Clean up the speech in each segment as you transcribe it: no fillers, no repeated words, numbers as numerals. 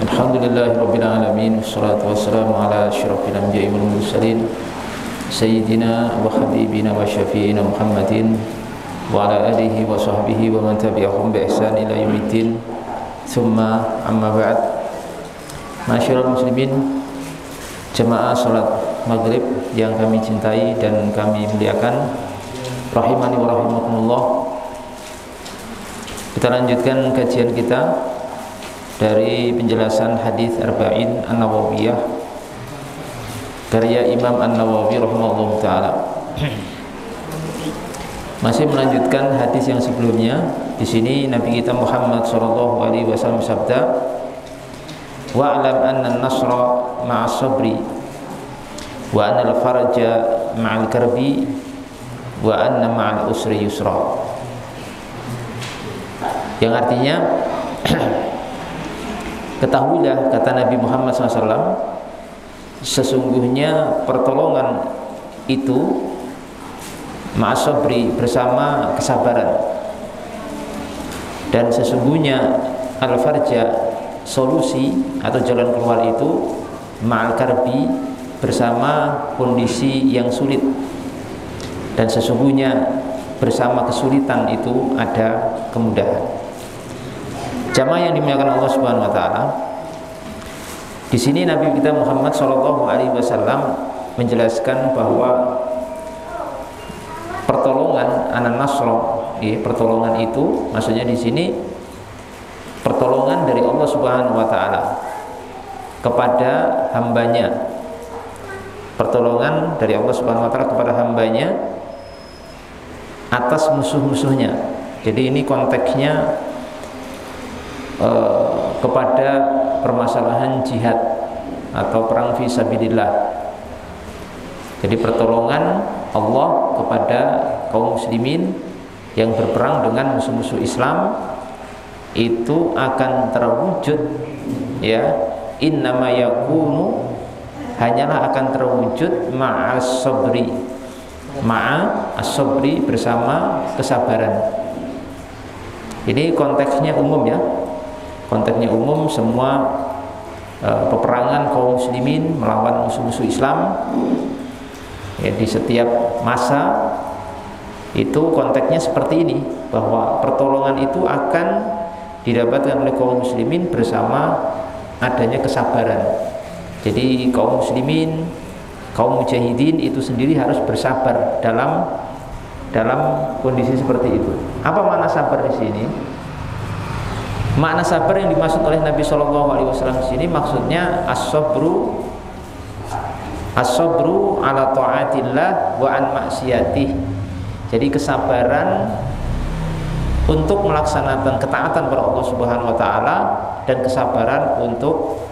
Alhamdulillahirabbil alamin, wassalatu wassalamu ala asyrafil anbiya'i wal mursalin sayyidina wa habibina wa syafi'ina Muhammadin wa ala alihi wa sahbihi wa man tabi'ahum bi ihsan ila yaumiddin. Tsumma amma ba'd. Masyaallah muslimin, jemaah salat maghrib yang kami cintai dan kami muliakan, rahimani wa rahimakumullah. Kita lanjutkan kajian kita dari penjelasan hadis Arba'in An-Nawawiyah karya Imam An-Nawawi rahimahullah taala. Masih melanjutkan hadis yang sebelumnya. Di sini Nabi kita Muhammad sallallahu alaihi wasallam sabda, "Wa'lam anna an-nasra ma'as sabri wa anna al-farja ma'al karbi wa anna ma'al usri yusra." Yang artinya, ketahuilah, kata Nabi Muhammad SAW, sesungguhnya pertolongan itu ma'asabri, bersama kesabaran, dan sesungguhnya al-farja, solusi atau jalan keluar itu ma'al karbi, bersama kondisi yang sulit, dan sesungguhnya bersama kesulitan itu ada kemudahan. Jamaah yang dimuliakan Allah Subhanahu wa taala, di sini Nabi kita Muhammad sallallahu alaihi wasallam menjelaskan bahwa pertolongan an-nasra, pertolongan itu maksudnya di sini pertolongan dari Allah Subhanahu wa taala kepada hambanya. Pertolongan dari Allah Subhanahu wa taala kepada hambanya atas musuh-musuhnya. Jadi ini konteksnya kepada permasalahan jihad atau perang fisabilillah. Jadi pertolongan Allah kepada kaum muslimin yang berperang dengan musuh-musuh Islam itu akan terwujud, ya, innama yakunu, hanyalah akan terwujud ma'as sabri, ma'as sabri, bersama kesabaran. Ini konteksnya umum, ya. Konteksnya umum, semua peperangan kaum muslimin melawan musuh-musuh Islam, ya, di setiap masa itu konteksnya seperti ini, bahwa pertolongan itu akan didapatkan oleh kaum muslimin bersama adanya kesabaran. Jadi kaum muslimin, kaum mujahidin itu sendiri harus bersabar dalam kondisi seperti itu. Apa makna sabar di sini? Makna sabar yang dimaksud oleh Nabi Shallallahu Alaihi Wasallam di sini maksudnya as-sabru ala taatillah wa an maksiyatih. Jadi kesabaran untuk melaksanakan ketaatan kepada Allah Subhanahu Wa Taala dan kesabaran untuk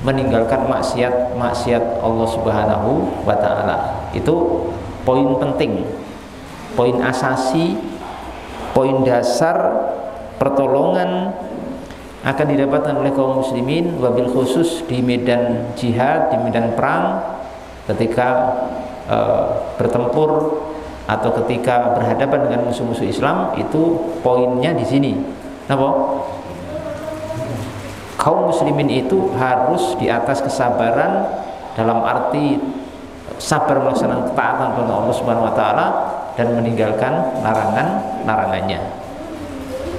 meninggalkan maksiat Allah Subhanahu Wa Taala. Itu poin penting, poin asasi, poin dasar pertolongan akan didapatkan oleh kaum muslimin, wabil khusus di medan jihad, di medan perang, ketika bertempur atau ketika berhadapan dengan musuh-musuh Islam. Itu poinnya di sini. Kenapa? Kaum muslimin itu harus di atas kesabaran, dalam arti sabar melaksanakan ketaatan kepada Allah Subhanahu wa taala dan meninggalkan larangannya.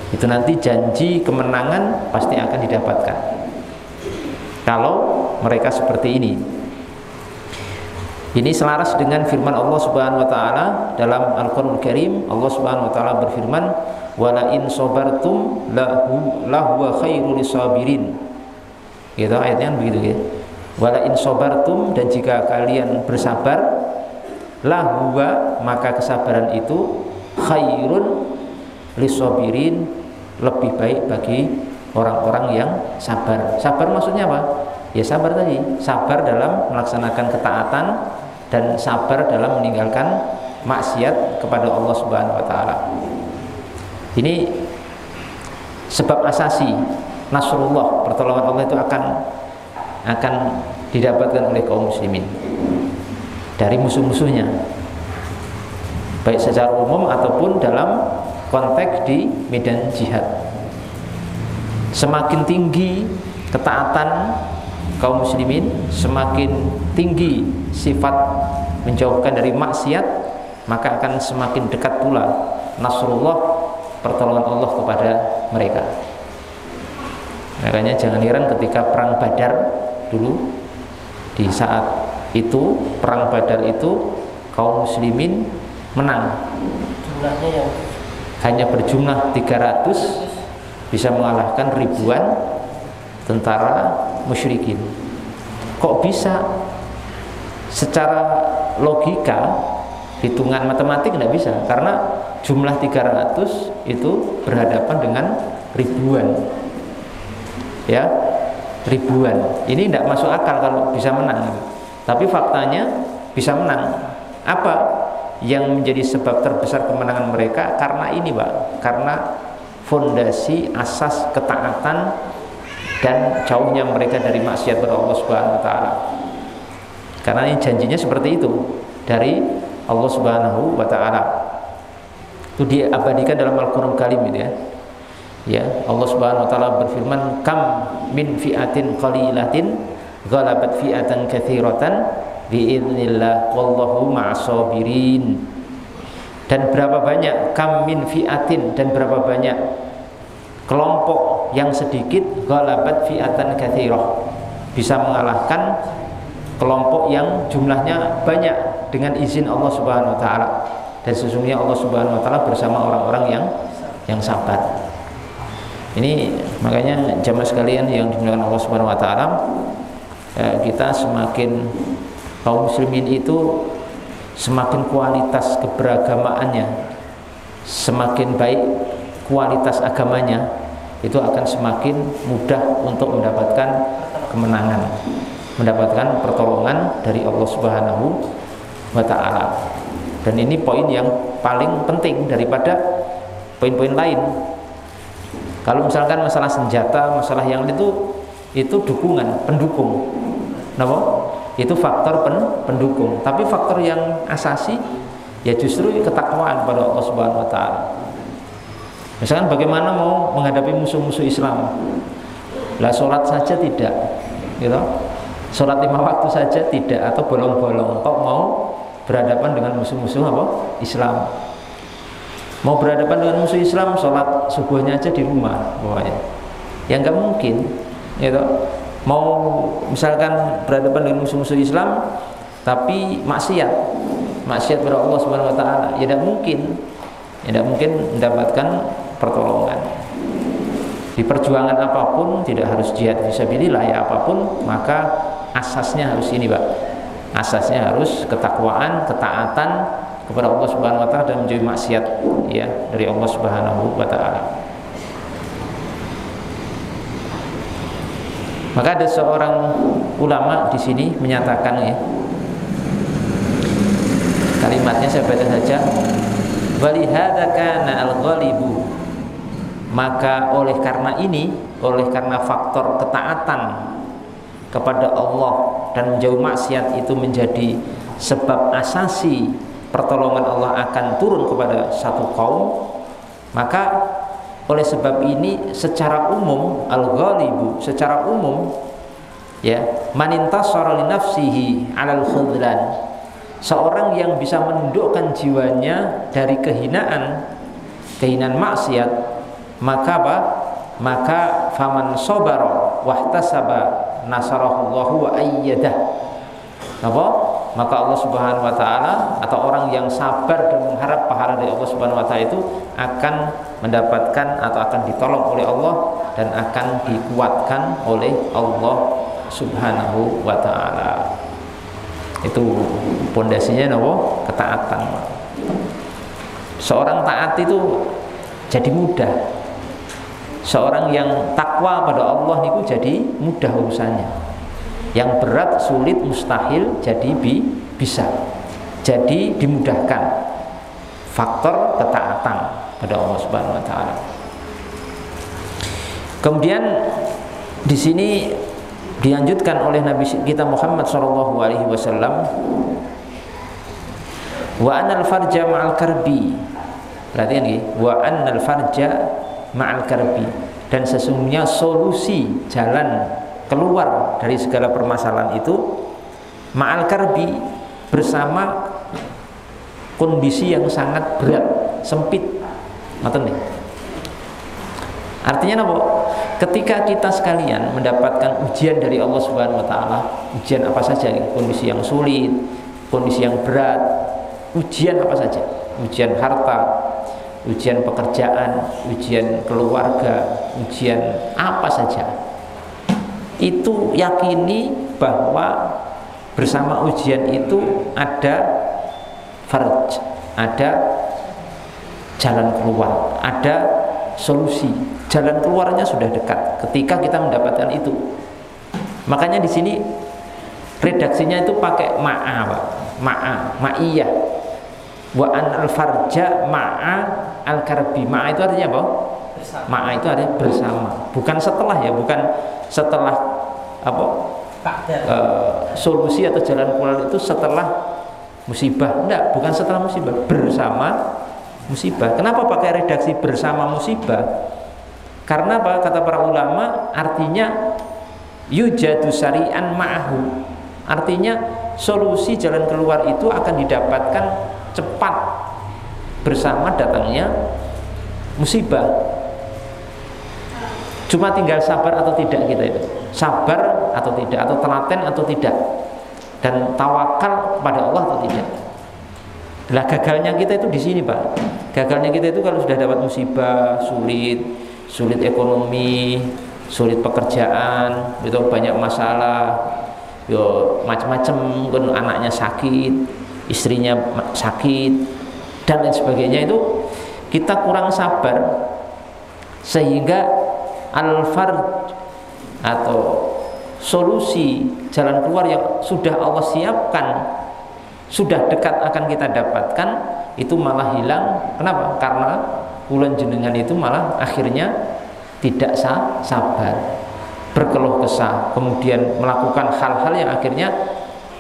Itu nanti janji kemenangan pasti akan didapatkan kalau mereka seperti ini. Ini selaras dengan firman Allah Subhanahu wa taala dalam Al-Qur'anul Karim. Allah Subhanahu wa taala berfirman, "Wala in sabartum lahu khairul lisabirin." Gitu ayatnya begitu, ya. Wala in sabartum, dan jika kalian bersabar, maka kesabaran itu khairun lisabirin, lebih baik bagi orang-orang yang sabar. Sabar maksudnya apa? Ya sabar tadi, sabar dalam melaksanakan ketaatan dan sabar dalam meninggalkan maksiat kepada Allah Subhanahu wa taala. Ini sebab asasi nasrullah, pertolongan Allah itu akan didapatkan oleh kaum muslimin dari musuh-musuhnya, baik secara umum ataupun dalam konteks di medan jihad. Semakin tinggi ketaatan kaum muslimin, semakin tinggi sifat menjauhkan dari maksiat, maka akan semakin dekat pula nasrullah, pertolongan Allah kepada mereka. Makanya jangan heran ketika perang Badar dulu, di saat itu perang Badar itu kaum muslimin menang. Jumlahnya yang hanya berjumlah 300 bisa mengalahkan ribuan tentara musyrikin. Kok bisa? Secara logika, hitungan matematik tidak bisa, karena jumlah 300 itu berhadapan dengan ribuan. Ya, ribuan. Ini tidak masuk akal kalau bisa menang. Tapi faktanya bisa menang. Apa yang menjadi sebab terbesar kemenangan mereka? Karena ini, Pak. Karena fondasi asas ketaatan dan jauhnya mereka dari maksiat kepada Allah Subhanahu wa taala. Karena ini janjinya seperti itu dari Allah Subhanahu wa taala. Itu diabadikan dalam Al-Qur'an Karim itu ya. Ya, Allah Subhanahu wa taala berfirman, "Kam min fi'atin qalilatin ghalabat fi'atan katsiratan biidznillah wallahu ma'as-sabirin." Dan berapa banyak kam min fi'atin, dan berapa banyak kelompok yang sedikit ghalabat fi'atan katsirah, bisa mengalahkan kelompok yang jumlahnya banyak dengan izin Allah Subhanahu wa taala. Dan sesungguhnya Allah Subhanahu wa taala bersama orang-orang yang sabar. Ini makanya jamaah sekalian yang dimuliakan Allah Subhanahu wa taala, kita semakin, kaum muslimin itu semakin kualitas keberagamaannya, semakin baik kualitas agamanya, itu akan semakin mudah untuk mendapatkan kemenangan, mendapatkan pertolongan dari Allah Subhanahu wa taala. Dan ini poin yang paling penting daripada poin-poin lain. Kalau misalkan masalah senjata, masalah yang itu dukungan, pendukung. Kenapa? Itu faktor pendukung. Tapi faktor yang asasi ya justru ketakwaan pada Allah Subhanahu wa taala. Misalkan bagaimana mau menghadapi musuh-musuh Islam? Lah sholat saja tidak, gitu. Sholat 5 waktu saja tidak, atau bolong-bolong. Kok mau berhadapan dengan musuh-musuh apa? Islam. Mau berhadapan dengan musuh Islam, sholat subuhnya aja di rumah, pokoknya. Ya nggak mungkin, gitu. Mau misalkan berhadapan dengan musuh-musuh Islam, tapi maksiat kepada Allah Subhanahu wa taala, ya tidak mungkin. Ya tidak mungkin mendapatkan pertolongan. Di perjuangan apapun, tidak harus jihad fisabilillah ya apapun, maka asasnya harus ini, Pak. Asasnya harus ketakwaan, ketaatan kepada Allah Subhanahu wa taala dan menjauhi maksiat ya dari Allah Subhanahu wa taala. Maka ada seorang ulama di sini menyatakan ya, kalimatnya saya baca saja, walihada kana al-ghalibu, maka oleh karena ini, oleh karena faktor ketaatan kepada Allah dan menjauhi maksiat itu menjadi sebab asasi pertolongan Allah akan turun kepada satu kaum, maka oleh sebab ini secara umum al-ghalibu, secara umum ya, manintasara li nafsihi 'alal khudlan, seorang yang bisa menundukkan jiwanya dari kehinaan maksiat, maka apa? Maka faman sabara wahtasaba nasarahullahu wa ayyadah. Apa? Maka Allah Subhanahu wa taala, atau orang yang sabar dan mengharap pahala dari Allah Subhanahu wa taala itu akan mendapatkan atau akan ditolong oleh Allah dan akan dikuatkan oleh Allah Subhanahu wa taala. Itu pondasinya napa? Ketaatan. Seorang taat itu jadi mudah. Seorang yang takwa pada Allah itu jadi mudah urusannya. Yang berat, sulit, mustahil jadi bisa. Jadi dimudahkan. Faktor ketaatan pada Allah Subhanahu wa taala. Kemudian di sini dilanjutkan oleh Nabi kita Muhammad sallallahu alaihi wasallam, wa anal farja ma'al karbi. Perhatikan nggih, wa annal farja ma'al karbi. dan sesungguhnya solusi jalan keluar dari segala permasalahan itu ma'al karbi, bersama kondisi yang sangat berat, sempit. Ngoten nih. Artinya apa? Ketika kita sekalian mendapatkan ujian dari Allah Subhanahu wa taala, ujian apa saja, kondisi yang sulit, kondisi yang berat, ujian apa saja, ujian harta, ujian pekerjaan, ujian keluarga, ujian apa saja, itu yakini bahwa bersama ujian itu ada farj, ada jalan keluar, ada solusi. Jalan keluarnya sudah dekat ketika kita mendapatkan itu. Makanya di sini redaksinya itu pakai ma'a, Pak. Ma'iyah. Wa an al-farja ma'a al-karbi. Ma'a itu artinya apa? Ma'a itu artinya bersama. Bukan setelah ya, bukan setelah apa? Solusi atau jalan keluar itu setelah musibah. Enggak, bukan setelah musibah, bersama musibah. Kenapa pakai redaksi bersama musibah? Karena apa? Kata para ulama, artinya yujadu syari'an ma'ahu. Artinya solusi jalan keluar itu akan didapatkan cepat bersama datangnya musibah. Cuma tinggal sabar atau tidak kita itu. Sabar atau tidak, atau telaten atau tidak. Dan tawakal kepada Allah atau tidak. Lah gagalnya kita itu di sini, Pak. Gagalnya kita itu kalau sudah dapat musibah, sulit ekonomi, sulit pekerjaan, itu banyak masalah, yo macam-macam, kan anaknya sakit, istrinya sakit, dan lain sebagainya, itu kita kurang sabar sehingga al-farj atau solusi jalan keluar yang sudah Allah siapkan, sudah dekat akan kita dapatkan, itu malah hilang. Kenapa? Karena ulun jenengan itu malah akhirnya tidak sabar, berkeluh kesah, kemudian melakukan hal-hal yang akhirnya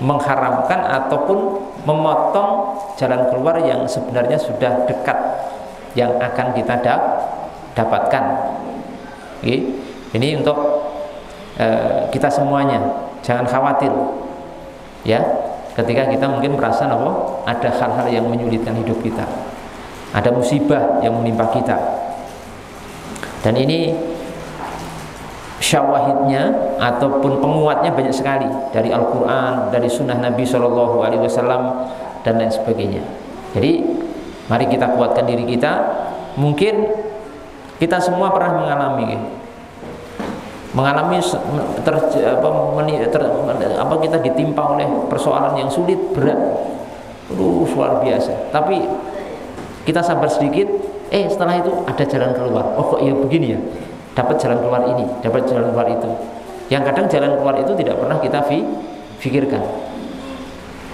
mengharamkan ataupun memotong jalan keluar yang sebenarnya sudah dekat yang akan kita dapatkan. Ini untuk kita semuanya, jangan khawatir ya, ketika kita mungkin merasa ada hal-hal yang menyulitkan hidup kita, ada musibah yang menimpa kita. Dan ini syawahidnya ataupun penguatnya banyak sekali dari Al-Quran, dari Sunnah Nabi SAW, dan lain sebagainya. Jadi mari kita kuatkan diri kita. Mungkin kita semua pernah mengalami kita ditimpa oleh persoalan yang sulit, berat, luar biasa. Tapi kita sabar sedikit, setelah itu ada jalan keluar. Oh kok ya begini ya, dapat jalan keluar ini, dapat jalan keluar itu. Yang kadang jalan keluar itu tidak pernah kita pikirkan,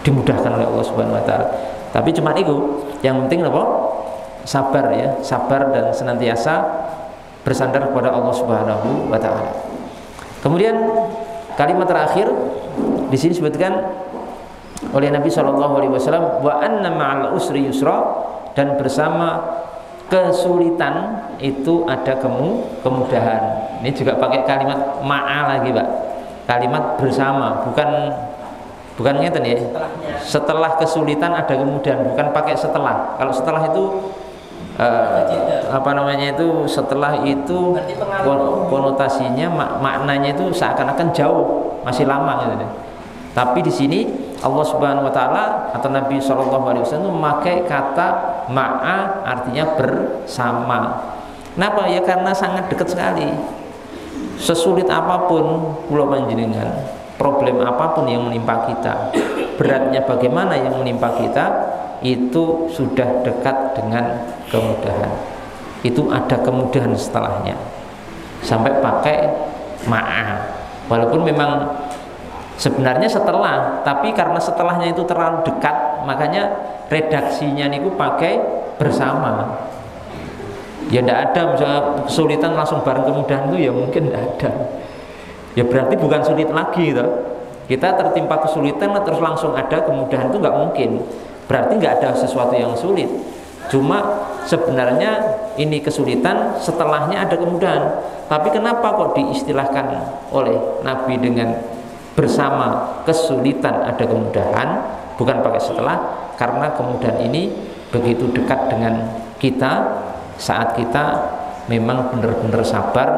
dimudahkan oleh Allah Subhanahu Wa Taala. Tapi cuma itu, yang penting apa? Sabar ya, sabar dan senantiasa bersandar kepada Allah Subhanahu Wa Taala. Kemudian kalimat terakhir di sini disebutkan oleh Nabi SAW, wa anna ma'al usri yusra, dan bersama kesulitan itu ada kemudahan. Ini juga pakai kalimat ma'a lagi, Pak. Kalimat bersama, bukan ngeten ya. Setelah kesulitan ada kemudahan, bukan pakai setelah. Kalau setelah itu setelah itu konotasinya maknanya itu seakan-akan jauh, masih lama gitu. Tapi di sini Allah Subhanahu Wa Taala atau Nabi SAW memakai kata ma'a, artinya bersama. Kenapa? Ya karena sangat dekat sekali. Sesulit apapun kula panjenengan, problem apapun yang menimpa kita, beratnya bagaimana yang menimpa kita, itu sudah dekat dengan kemudahan. Itu ada kemudahan setelahnya. Sampai pakai ma'a. Walaupun memang sebenarnya setelah, tapi karena setelahnya itu terlalu dekat, makanya redaksinya niku pakai bersama. Ya tidak ada misalnya kesulitan langsung bareng kemudahan, itu ya mungkin tidak ada. Ya berarti bukan sulit lagi gitu. Kita tertimpa kesulitan terus langsung ada kemudahan, itu nggak mungkin. Berarti nggak ada sesuatu yang sulit. Cuma sebenarnya ini kesulitan, setelahnya ada kemudahan. Tapi kenapa kok diistilahkan oleh Nabi dengan bersama kesulitan ada kemudahan, bukan pakai setelah? Karena kemudahan ini begitu dekat dengan kita saat kita memang benar-benar sabar,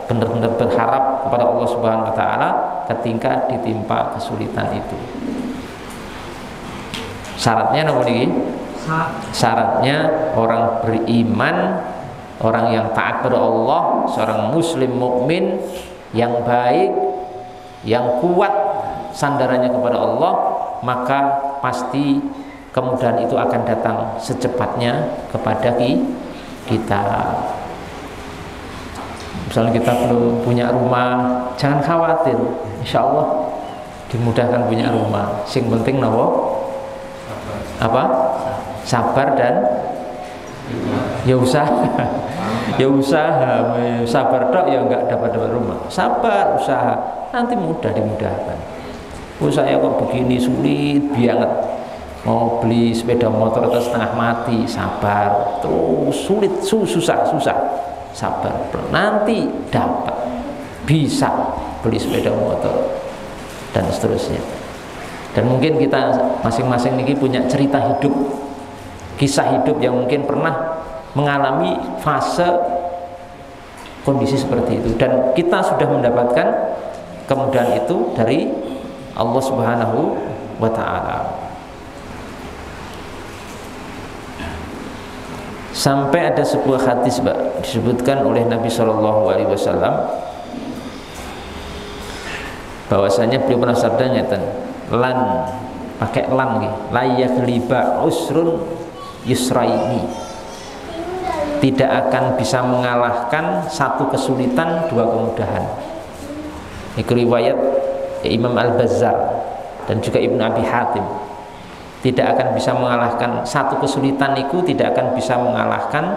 benar-benar berharap kepada Allah Subhanahu wa taala ketika ditimpa kesulitan itu. Syaratnya apa nih? Syaratnya orang beriman, orang yang taat kepada Allah, seorang muslim mukmin yang baik, yang kuat sandarannya kepada Allah, maka pasti kemudahan itu akan datang secepatnya kepada kita. Misalnya kita belum punya rumah, jangan khawatir, insya Allah dimudahkan punya rumah. Sing penting nopo? Apa? Sabar dan ya usaha. Ya usaha, sabar dok ya nggak dapat rumah. Sabar, usaha, nanti mudah dimudahkan. Usaha kok begini sulit banget. Mau beli sepeda motor atau setengah mati, sabar. Terus sulit, susah, sabar. Nanti dapat, bisa beli sepeda motor dan seterusnya. Dan mungkin kita masing-masing ini punya cerita hidup, kisah hidup yang mungkin pernah mengalami fase kondisi seperti itu, dan kita sudah mendapatkan kemudahan itu dari Allah Subhanahu wa ta'ala. Sampai ada sebuah hadis disebutkan oleh Nabi SAW bahwasanya beliau pernah sabda nyata, lan pakai lan nih, layak liba usrun yusraini, tidak akan bisa mengalahkan satu kesulitan dua kemudahan. Ini riwayat Imam Al-Bazzar dan juga Ibnu Abi Hatim. Tidak akan bisa mengalahkan satu kesulitan itu, tidak akan bisa mengalahkan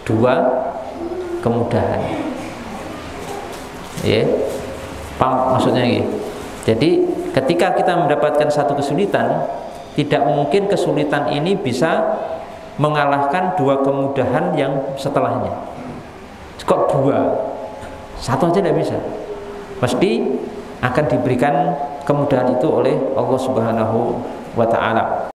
dua kemudahan. Ya, paham maksudnya ini? Jadi ketika kita mendapatkan satu kesulitan, tidak mungkin kesulitan ini bisa mengalahkan dua kemudahan yang setelahnya. Kok dua? Satu aja tidak bisa. Pasti akan diberikan kemudahan itu oleh Allah Subhanahu wa ta'ala.